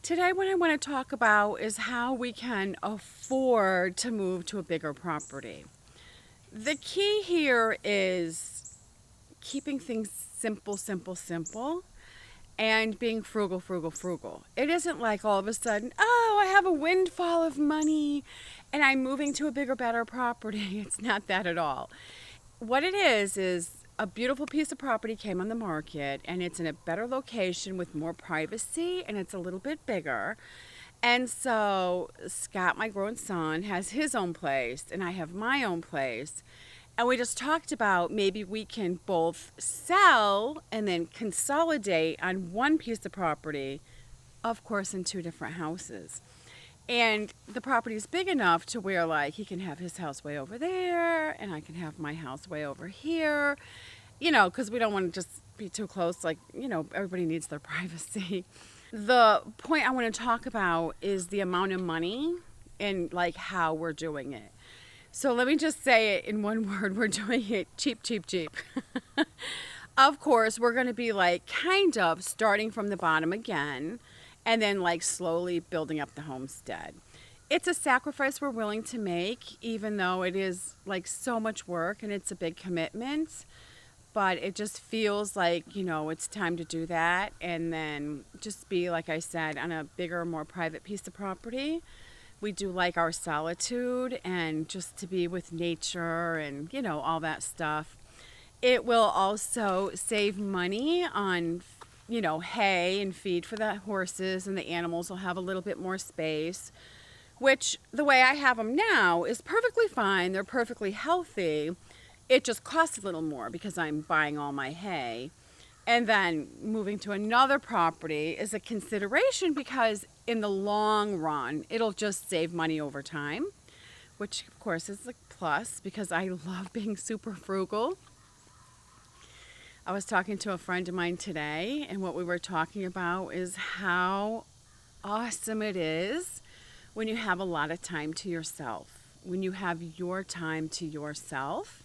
Today, what I want to talk about is how we can afford to move to a bigger property. The key here is keeping things simple, simple, simple, and being frugal, frugal, frugal. It isn't like all of a sudden, oh, I have a windfall of money and I'm moving to a bigger, better property. It's not that at all. What it is a beautiful piece of property came on the market and it's in a better location with more privacy and it's a little bit bigger. And so Scott, my grown son, has his own place and I have my own place. And we just talked about maybe we can both sell and then consolidate on one piece of property, of course, in two different houses. And the property is big enough to where, like, he can have his house way over there and I can have my house way over here, because we don't want to just be too close. Like, everybody needs their privacy. The point I want to talk about is the amount of money and, like, how we're doing it. So let me just say it in one word. We're doing it cheap, cheap, cheap. Of course, we're going to be, like, kind of starting from the bottom again and then, like, slowly building up the homestead. It's a sacrifice we're willing to make, even though it is, like, so much work and it's a big commitment. But it just feels like, it's time to do that and then just be, like I said, on a bigger, more private piece of property. We do like our solitude and just to be with nature and, all that stuff. It will also save money on, hay and feed for the horses, and the animals will have a little bit more space, which the way I have them now is perfectly fine. They're perfectly healthy. It just costs a little more because I'm buying all my hay. And then moving to another property is a consideration because in the long run, it'll just save money over time, which of course is a plus because I love being super frugal. I was talking to a friend of mine today, and what we were talking about is how awesome it is when you have a lot of time to yourself, when you have your time to yourself.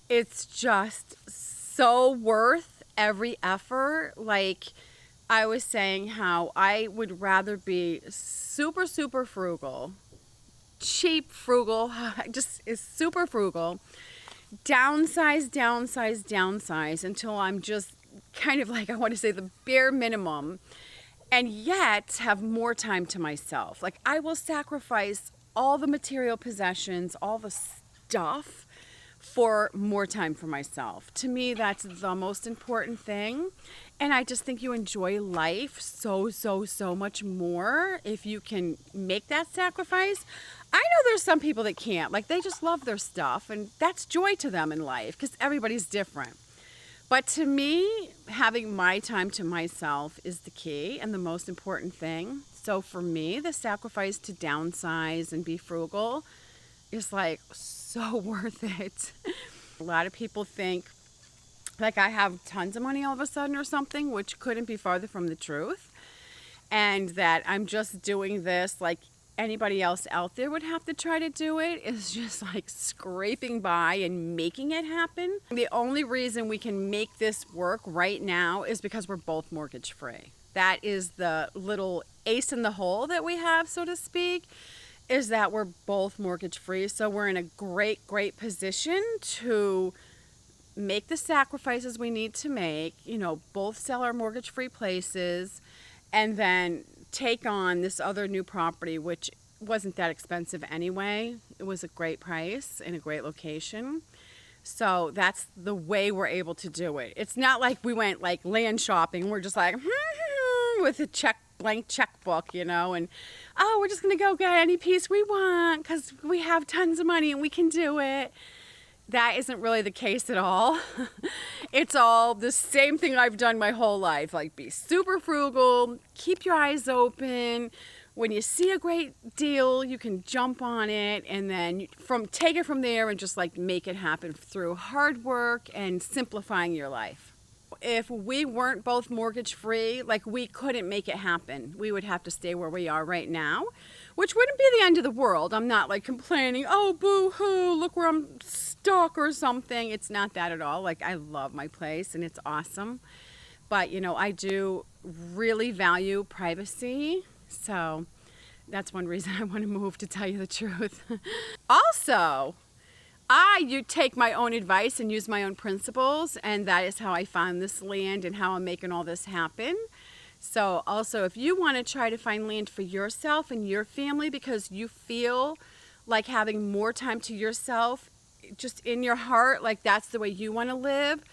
It's just so worth every effort. Like I was saying, how I would rather be super, super frugal, cheap frugal, just is super frugal, downsize, downsize, downsize until I'm just kind of like, I want to say the bare minimum, and yet have more time to myself. Like I will sacrifice all the material possessions, all the stuff for more time for myself. To me, that's the most important thing. And I just think you enjoy life so, so, so much more if you can make that sacrifice. I know there's some people that can't. Like, they just love their stuff, and that's joy to them in life because everybody's different. But to me, having my time to myself is the key and the most important thing. So for me, the sacrifice to downsize and be frugal is like so worth it. A lot of people think like I have tons of money all of a sudden or something, which couldn't be farther from the truth. And that I'm just doing this like anybody else out there would have to try to do it, is just like scraping by and making it happen. The only reason we can make this work right now is because we're both mortgage free. That is the little ace in the hole that we have, so to speak, is that we're both mortgage free. So we're in a great, great position to make the sacrifices we need to make, both sell our mortgage free places and then take on this other new property, which wasn't that expensive anyway. It was a great price in a great location. So that's the way we're able to do it. It's not like we went like land shopping. We're just like, with a blank checkbook, and we're just going to go get any piece we want because we have tons of money and we can do it. That isn't really the case at all. It's all the same thing I've done my whole life. Like, be super frugal, keep your eyes open. When you see a great deal, you can jump on it and then take it from there and just like make it happen through hard work and simplifying your life. If we weren't both mortgage free, like we couldn't make it happen. We would have to stay where we are right now, which wouldn't be the end of the world. I'm not like complaining, oh, boo hoo, look where I'm stuck or something. It's not that at all. Like, I love my place and it's awesome. But, I do really value privacy So that's one reason I want to move, to tell you the truth. Also, you take my own advice and use my own principles, and that is how I found this land and how I'm making all this happen. So also, if you want to try to find land for yourself and your family because you feel like having more time to yourself just in your heart, like that's the way you want to live,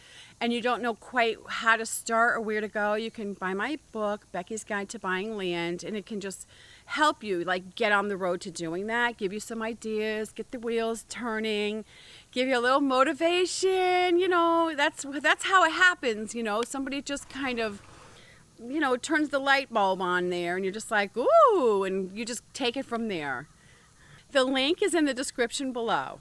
and you don't know quite how to start or where to go, you can buy my book, Becky's Guide to Buying Land, and it can just help you like get on the road to doing that, give you some ideas, get the wheels turning, give you a little motivation. That's how it happens. Somebody just kind of turns the light bulb on there, and you're just like, ooh, and you just take it from there. The link is in the description below.